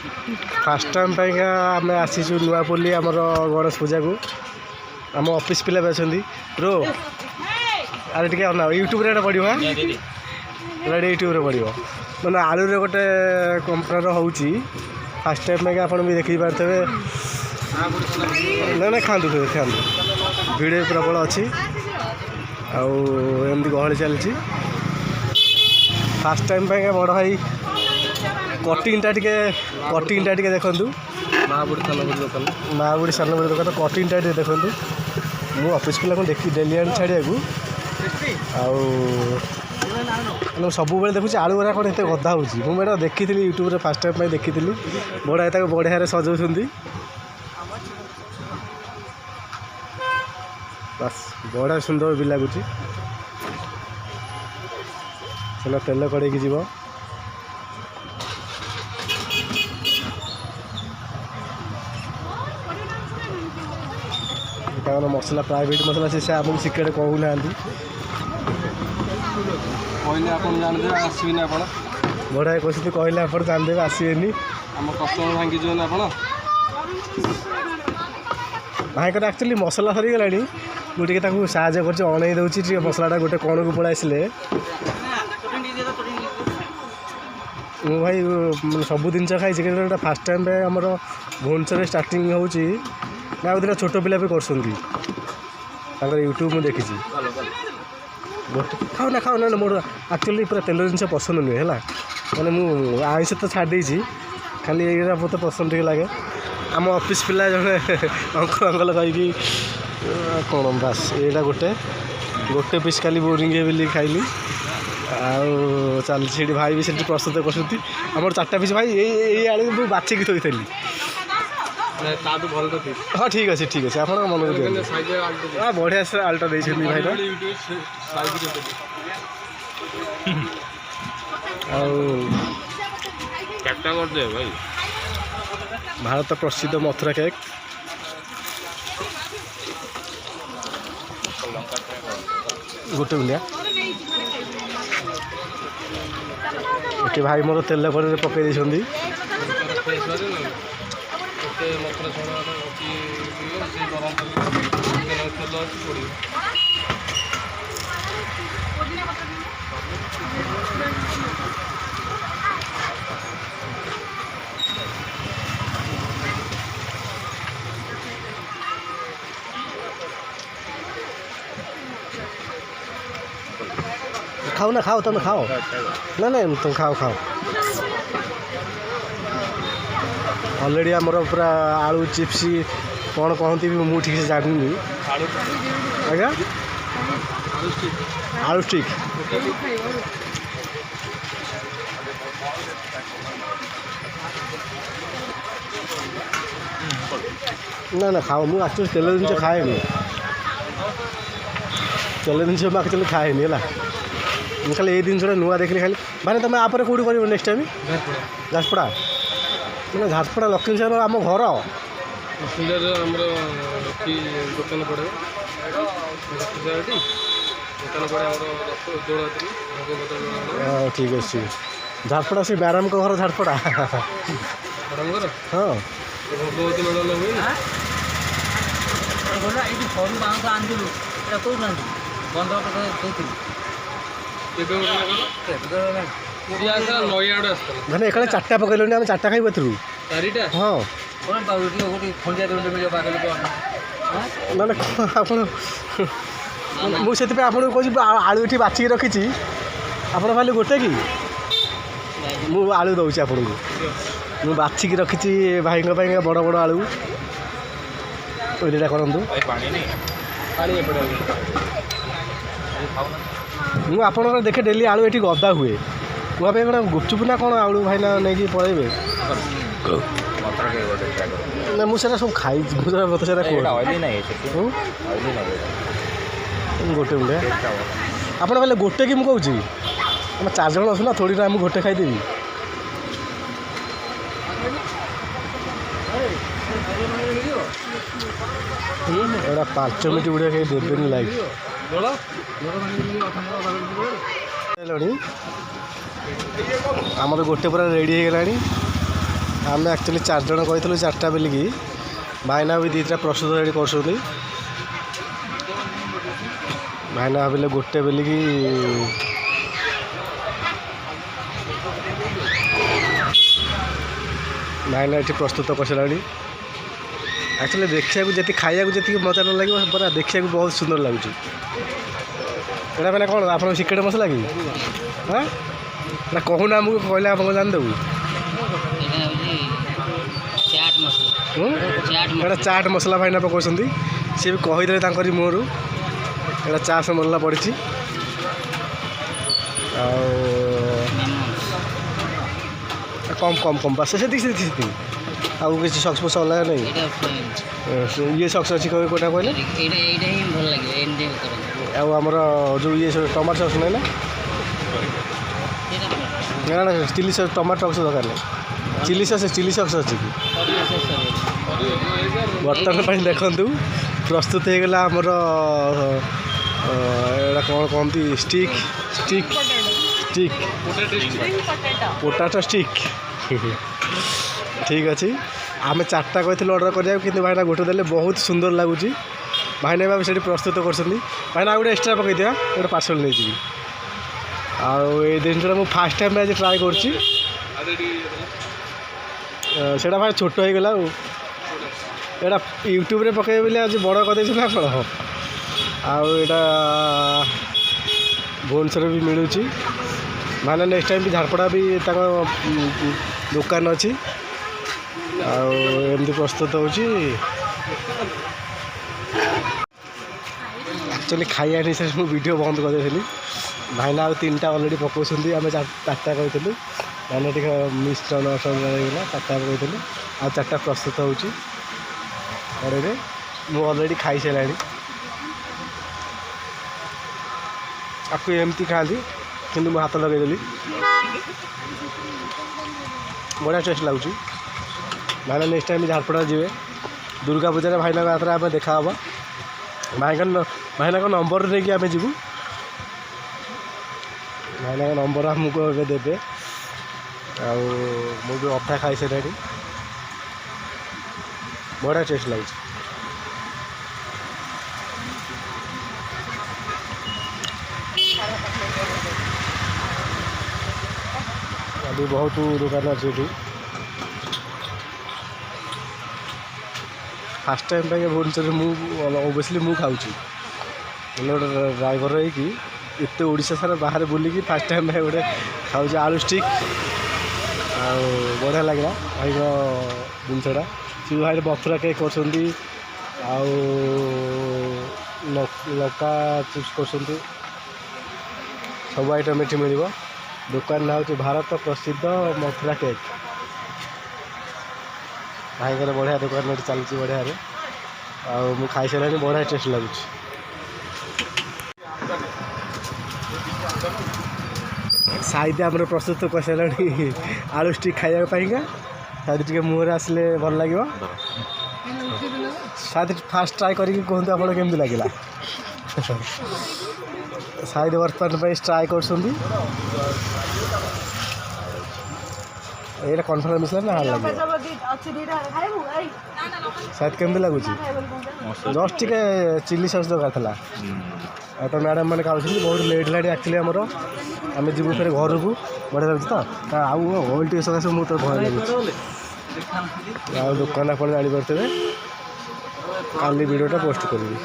Fast time Paika आम आसीचु नुआपल्ली आमर गणेश पूजा को आम ऑफिस पिला भी अच्छा रो अरे टे अना यूट्यूब रे पड़ो हाँ रेडी यूट्यूब पड़ो मैंने आलू रे गोटे कंपनी होची फास्ट टाइम पाइका आप देखी पारे ना ना खाँतु खाँतु भिड़ प्रबल अच्छी आमती गहली चलती फास्ट टाइम पाइका बड़ भाई कटिंगटा टे देखु महाबुड़ी सानबुड़ी दुकान कटिंगटा टे देखु मु ऑफिस पिला को देखी डेली आनी छाड़िया सब बेले देखुची आलू गुरा कौन एत गदा हो मैडा देखी यूट्यूब फास्ट टाइम देखी बढ़िया बढ़िया सजाऊँ बस बढ़िया सुंदर भी लगुच तेल कड़े जीव मसला प्राइवेट मसला से आमको सिक्रेट कहूना बढ़िया कहते कहले आप जानदेवे आसबेनि कस्टमर भांगी भाईकर एक्चुअली मसला सरीगला मुझे साहय कर अणई दूसरी मसलाटा गोटे कण को पलि आसले मु भाई सब जिन खाई फास्ट टाइम आम भुवनेश्वर स्टार्टिंग होची दिन छोट पिला भी कर यूट्यूब मुझे देखी गोटे खाओ ना मोर एक्चुअली पूरा तेल जिन पसंद नुहे है मैंने मुझे आईस तो छाड़ी खाली ये मत पसंद टे लगे आम ऑफिस पिला जड़े अंकल कहीकि कौन बास यहाँ गोटे पीस खाली बोरिंग बोली खाइली चलती भाई भी से प्रस्तुत कर चार्टा पीस भाई ये आलू मुझे बाछिकी थोड़ी हाँ ठीक अच्छे आप मन हाँ बढ़िया से आलुटा देखते भाई भाई भारत प्रसिद्ध मथुरा केक गोटे मिलिया ये भाई मोर तेल कड़े पकई देती खाओ ना खाओ तुम खाओ ना ना तुम खाओ ऑलरेडी आमर पूरा आलू चिप्स कौन कहती मुझे ठीक से जानी आज्ञा आलू स्टिक ना ना खाओ मुझे एक्चुअली तेल जिन खाएनि तेल जिन एक्चुअली खाएनि है मुझे खाली ये जिनसा नुआ देखिए खाली माने तुम आप कौटी कर नेक्स्ट टाइम झारपड़ा मैंने झारपड़ा लक्ष्मी सागर आम घर दुकान पड़े ठीक अच्छे झारपड़ा से मैडम को घर झारपड़ा हाँ मैंने एक चार्टा पकड़ आम चार्टा खाई थ्रू हाँ ना मुझे कहूँ आलू ये बाछिकी रखी आप खाली गोटे कि मु आलू दूसरी आपको मुझे बाछिकी रखी भाई बड़ बड़ आलू ओटा करूँ मुझे आप देखे डेली आलू ये गदा हुए मुझे कौन गुपचुप ना कौन आलू भाई ना नहीं पलैबे ना मुझे सब खाई मत से गोटे मिनट आप गोटे कि मुझे आम 4 जन अच्छे ना थोड़ी ना मुझे गोटे खाईदेवी एटा 5 मिनट गुड़िया कहीं देवेनि लाइक आम तो गोटे पूरा रेडी हो गला ଆମେ ଆକ୍ଚୁଆଲି 4 ଜଣ କହିଥିଲୁ 4ଟା ବେଲିକି ଭାଇନା ବି 2ଟା ପ୍ରସ୍ତୁତ ଏଠି କରୁଛନ୍ତି। ଭାଇନା ଭାବିଲେ ଗୋଟେ ବେଲିକି ଭାଇନା ଏଠି ପ୍ରସ୍ତୁତ କରିସାରିଲାଣି। ଆକ୍ଚୁଆଲି ଦେଖିବାକୁ ଯେତିକି ଖାଇବାକୁ ଯେତିକି ମଜା ନ ଲାଗିବ ପୁରା ଦେଖିବାକୁ ବହୁତ ସୁନ୍ଦର ଲାଗୁଛି। ଏଇଟା ମାନେ କ'ଣ ଆପଣ ସିକ୍ରେଟ୍ ମସଲା କି? ହଁ ଏଇଟା କହୁନା ଆମକୁ, କହିଲେ ଆପଣଙ୍କୁ ଜାଣିଦେବୁ। ଏଇଟା ଚାଟ୍ ମସଲା ଭାଇନା ପକାଉଛନ୍ତି। ସିଏ ବି କହିଦେଲେ ତାଙ୍କରି ମୁହଁରୁ ଏଇଟା ଚାଟ୍ ମସଲା ପଡ଼ିଛି। ଆଉ କମ୍ ବାସ୍ ସେତିକି। ଆଉ କିଛି ସକ୍ସ ଫକ୍ସ ଅଲଗା ନାହିଁ। ଇଏ ସକ୍ସ ଅଛି କୋଉଟା କହିଲେ? ଆଉ ଆମର ଯେଉଁ ଇଏ ଟମାଟୋ ସକ୍ସ ନାହିଁ ନା ଚିଲି ସକ୍ସ, ଟମାଟୋ ସକ୍ସ ଦରକାର ନାହିଁ। ଚିଲି ସକ୍ସ ଅଛି କି? ବର୍ତ୍ତମାନ ପାଇଁ ଦେଖନ୍ତୁ ପ୍ରସ୍ତୁତ ହେଇଗଲା ଆମର ଏଇଟା କ'ଣ କହନ୍ତି ପୋଟାଟୋ ଷ୍ଟିକ୍। ଠିକ୍ ଅଛି। ଆମେ 4ଟା କହିଥିଲୁ ଅର୍ଡ଼ର କରିବାକୁ, କିନ୍ତୁ ଭାଇନା ଗୋଟେ ଦେଲେ ବହୁତ ସୁନ୍ଦର ଲାଗୁଛି। ଭାଇନା ବି ସେଠି ପ୍ରସ୍ତୁତ କରୁଛନ୍ତି। ଭାଇନା ଆଉ ଗୋଟେ ଏକ୍ସଟ୍ରା ପକାଇଦିଅ, ଗୋଟେ ପାର୍ସଲ ନେଇଯିବି। ଆଉ ଏଇ ଜିନିଷଟା ମୁଁ ଫାର୍ଷ୍ଟ ଟାଇମ୍ ଆଜି ଟ୍ରାଏ କରୁଛି। ସେଇଟା ଭାଇ ଛୋଟ ହେଇଗଲା। ଆଉ ଏଇଟା ୟୁଟ୍ୟୁବରେ ପକାଇବେ ବୋଲି ଆଜି ବଡ଼ କରିଦେଇଛି ନା କ'ଣ? ଆଉ ଏଇଟା ଭୁବନେଶ୍ୱରରେ ବି ମିଳୁଛି। ଭାଇନା ନେକ୍ସଟ ଟାଇମ୍ ବି ଝାରପଡ଼ା ବି ତାଙ୍କ ଦୋକାନ ଅଛି। ଆଉ ଏମିତି ପ୍ରସ୍ତୁତ ହେଉଛି। ଆକ୍ଚୁଆଲି ଖାଇବା ଅନୁସାରେ ମୁଁ ଭିଡ଼ିଓ ବନ୍ଦ କରିଦେଇଥିଲି। ଭାଇନା ଆଉ 3ଟା ଅଲରେଡ଼ି ପକାଉଛନ୍ତି। ଆମେ 4ଟା କହିଥିଲୁ। ଭାଇନା ଟିକେ ମିଶ୍ରଣ ହେଇଗଲା, 4ଟା ପକାଇଥିଲୁ। ଆଉ 4ଟା ପ୍ରସ୍ତୁତ ହେଉଛି କଡ଼େଇରେ। ମୁଁ ଅଲରେଡ଼ି ଖାଇସାରିଲାଣି। ଆକୁ ଏମିତି ଖାଆନ୍ତି, କିନ୍ତୁ ମୁଁ ହାତ ଲଗାଇଦେଲି। ବଢ଼ିଆ ଟେଷ୍ଟ ଲାଗୁଛି। ଭାଇନା ନେକ୍ସଟ ଟାଇମ୍ ଝାରପଡ଼ା ଯିବେ, ଦୁର୍ଗା ପୂଜାରେ ଭାଇନାଙ୍କ ହାତରେ ଆମେ ଦେଖା ହେବ। ଭାଇନାଙ୍କ ନମ୍ବର ନେଇକି ଆମେ ଯିବୁ। ଭାଇନାଙ୍କ ନମ୍ବର ଆମକୁ ଏବେ ଦେବେ। ଆଉ ମୁଁ ବି ଅଧା ଖାଇସାରିଲାଣି। ବଢ଼ିଆ ଟେଷ୍ଟ ଲାଗୁଛି। ଆଜି ବହୁତ ଦୋକାନ ଅଛି ଏଠି। ଫାର୍ଷ୍ଟ ଟାଇମ୍ ପାଇଁ ଭୁବନେଶ୍ୱରରେ ଓବିୟସ୍ଲି ମୁଁ ଖାଉଛି। ଗୋଟେ ଡ୍ରାଇଭର ହେଇକି ଏତେ ଓଡ଼ିଶା ସାରା ବାହାରେ ବୁଲିକି ଫାର୍ଷ୍ଟ ଟାଇମ୍ ପାଇଁ ଗୋଟେ ଖାଉଛି ଆଳୁ ଷ୍ଟିକ୍। ଆଉ ବଢ଼ିଆ ଲାଗିଲା ଭାଇଙ୍କ ଜିନିଷଟା। ସେ ଭାଇ ମଥୁରା କେକ୍ କରୁଛନ୍ତି, ଆଉ ଲଙ୍କା ଚିପ୍ସ କରୁଛନ୍ତି। ସବୁ ଆଇଟମ୍ ଏଠି ମିଳିବ। ଦୋକାନ ନାଁ ହେଉଛି ଭାରତ ପ୍ରସିଦ୍ଧ ମଥୁରା କେକ୍। ଭାଇଙ୍କର ବଢ଼ିଆ ଦୋକାନ ଏଠି ଚାଲିଛି ବଢ଼ିଆରେ। ଆଉ ମୁଁ ଖାଇସାରିଲାଣି, ବଢ଼ିଆ ଟେଷ୍ଟ ଲାଗୁଛି। ସାଇଦ ଆମର ପ୍ରସ୍ତୁତ କରିସାରିଲାଣି ଆଳୁ ଷ୍ଟିକ୍ ଖାଇବା ପାଇଁକା। ସାଇଦ ଟିକେ ମୁହଁରେ ଆସିଲେ ଭଲ ଲାଗିବ। ସାଇଦ ଫାର୍ଷ୍ଟ ଟ୍ରାଏ କରିକି କୁହନ୍ତୁ ଆପଣ କେମିତି ଲାଗିଲା। ସାଇଦ ବର୍ତ୍ତମାନ ପାଇଁ ଟ୍ରାଏ କରୁଛନ୍ତି। ଏଇଟା କନଫର୍ମ ମିଶିଲା ନା ଭଲ ଲାଗିବ? ସାଇଦ କେମିତି ଲାଗୁଛି? ଜଷ୍ଟ ଟିକେ ଚିଲି ସସ୍ ଦରକାର ଥିଲା। ଆଉ ତ ମ୍ୟାଡ଼ାମ୍ ମାନେ ଖାଉଛନ୍ତି। ବହୁତ ଲେଟ୍ ହେଲାଣି ଆକ୍ଚୁଆଲି ଆମର। ଆମେ ଯିବୁ ଫେରେ ଘରକୁ। ବଢ଼ିଆ ଲାଗୁଛି ତ। ଆଉ ଅଏଲ୍ ଟିକେ ସକାଶେ ମୁଁ ତ ଭୟ ଲାଗୁଛି। ଆଉ ଦୋକାନ ଆପଣ ଜାଣିପାରୁଥିବେ। କାଲି ଭିଡ଼ିଓଟା ପୋଷ୍ଟ କରିବି।